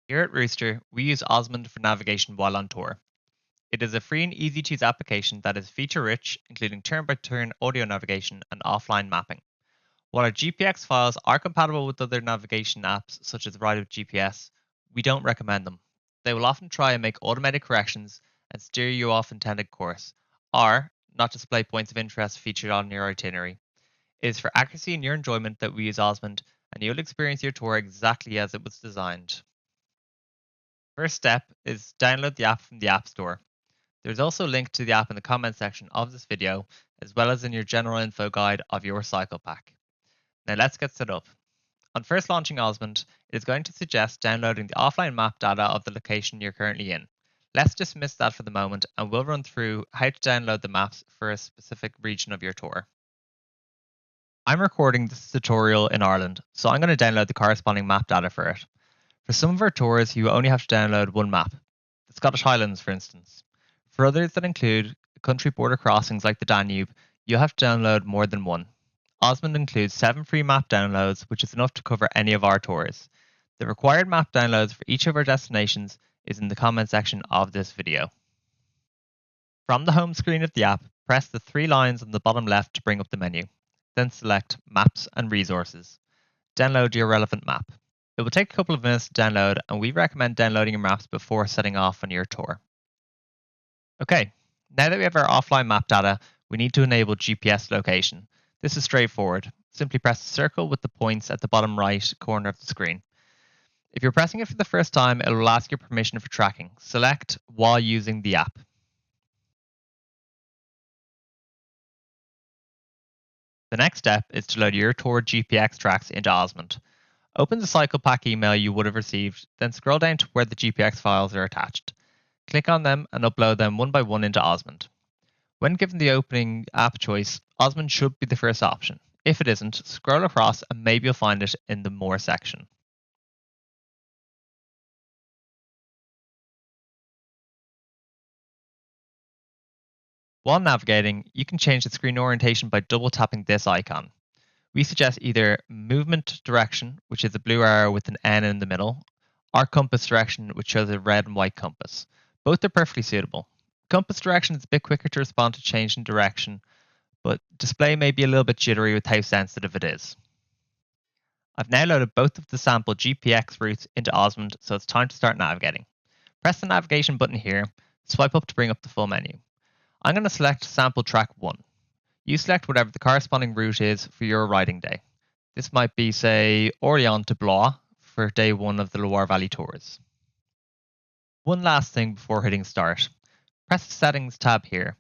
Here at Rooster, we use OSMand for navigation while on tour. It is a free and easy to use application that is feature rich, including turn by turn audio navigation and offline mapping. While our GPX files are compatible with other navigation apps such as Ride with GPS, we don't recommend them. They will often try and make automated corrections and steer you off intended course, or not display points of interest featured on your itinerary. It is for accuracy and your enjoyment that we use OSMand, and you'll experience your tour exactly as it was designed. First step is download the app from the App Store. There's also a link to the app in the comment section of this video, as well as in your general info guide of your cycle pack. Now let's get set up. On first launching OSMand, it is going to suggest downloading the offline map data of the location you're currently in. Let's dismiss that for the moment, and we'll run through how to download the maps for a specific region of your tour. I'm recording this tutorial in Ireland, so I'm going to download the corresponding map data for it. For some of our tours, you only have to download one map, the Scottish Highlands, for instance. For others that include country border crossings like the Danube, you'll have to download more than one. OSMand includes 7 free map downloads, which is enough to cover any of our tours. The required map downloads for each of our destinations is in the comment section of this video. From the home screen of the app, press the 3 lines on the bottom left to bring up the menu. Then select Maps and Resources. Download your relevant map. It will take a couple of minutes to download, and we recommend downloading your maps before setting off on your tour. Okay, now that we have our offline map data, we need to enable GPS location. This is straightforward. Simply press the circle with the points at the bottom right corner of the screen. If you're pressing it for the first time, it will ask your permission for tracking. Select while using the app. The next step is to load your tour GPX tracks into OSMand. Open the cycle pack email you would have received, then scroll down to where the GPX files are attached. Click on them and upload them one by one into OSMand. When given the opening app choice, OSMand should be the first option. If it isn't, scroll across and maybe you'll find it in the More section. While navigating, you can change the screen orientation by double tapping this icon. We suggest either movement direction, which is a blue arrow with an N in the middle, or compass direction, which shows a red and white compass. Both are perfectly suitable. Compass direction is a bit quicker to respond to change in direction, but display may be a little bit jittery with how sensitive it is. I've now loaded both of the sample GPX routes into OSMand, so it's time to start navigating. Press the navigation button here, swipe up to bring up the full menu. I'm going to select sample track 1. You select whatever the corresponding route is for your riding day. This might be, say, Orléans to Blois for day 1 of the Loire Valley tours. One last thing before hitting start. Press the Settings tab here,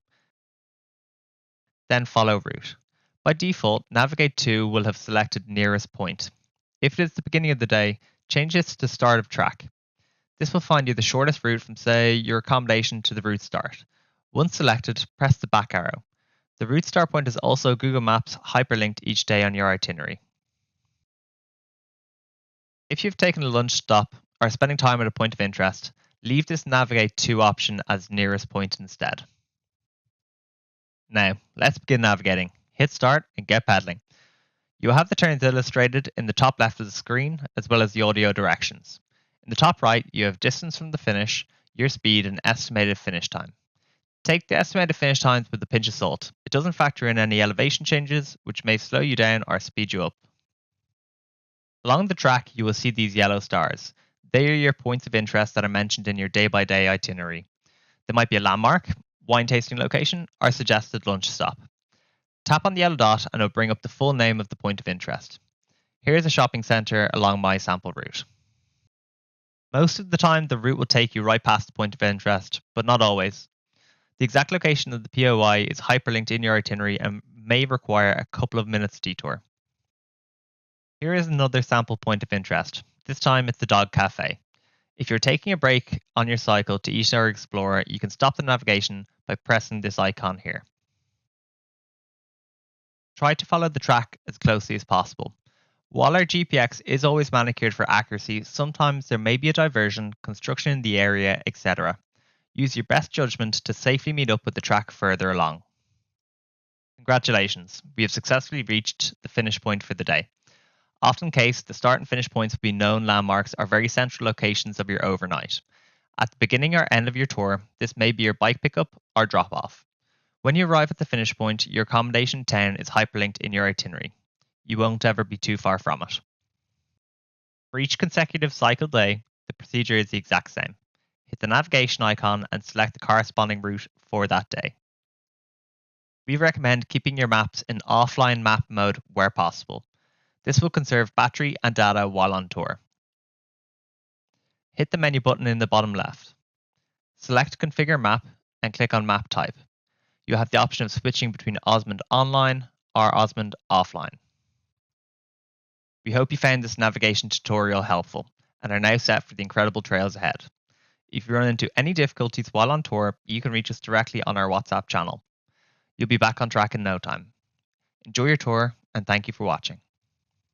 then follow route. By default, Navigate to will have selected nearest point. If it is the beginning of the day, change this to start of track. This will find you the shortest route from, say, your accommodation to the route start. Once selected, press the back arrow. The route start point is also Google Maps hyperlinked each day on your itinerary. If you've taken a lunch stop or spending time at a point of interest, leave this Navigate to option as nearest point instead. Now, let's begin navigating. Hit start and get pedaling. You will have the turns illustrated in the top left of the screen, as well as the audio directions. In the top right, you have distance from the finish, your speed, and estimated finish time. Take the estimated finish times with a pinch of salt. It doesn't factor in any elevation changes, which may slow you down or speed you up. Along the track, you will see these yellow stars. They are your points of interest that are mentioned in your day-by-day itinerary. There might be a landmark, wine tasting location, or suggested lunch stop. Tap on the yellow dot and it will bring up the full name of the point of interest. Here is a shopping centre along my sample route. Most of the time, the route will take you right past the point of interest, but not always. The exact location of the POI is hyperlinked in your itinerary and may require a couple of minutes detour. Here is another sample point of interest. This time it's the Dog Cafe. If you're taking a break on your cycle to eat or explore, you can stop the navigation by pressing this icon here. Try to follow the track as closely as possible. While our GPX is always manicured for accuracy, sometimes there may be a diversion, construction in the area, etc. Use your best judgment to safely meet up with the track further along. Congratulations, we have successfully reached the finish point for the day. Often the case, the start and finish points will be known landmarks or very central locations of your overnight. At the beginning or end of your tour, this may be your bike pickup or drop off. When you arrive at the finish point, your accommodation town is hyperlinked in your itinerary. You won't ever be too far from it. For each consecutive cycle day, the procedure is the exact same. Hit the navigation icon and select the corresponding route for that day. We recommend keeping your maps in offline map mode where possible. This will conserve battery and data while on tour. Hit the menu button in the bottom left. Select Configure Map and click on Map Type. You have the option of switching between OSMand Online or OSMand Offline. We hope you found this navigation tutorial helpful and are now set for the incredible trails ahead. If you run into any difficulties while on tour, you can reach us directly on our WhatsApp channel. You'll be back on track in no time. Enjoy your tour and thank you for watching.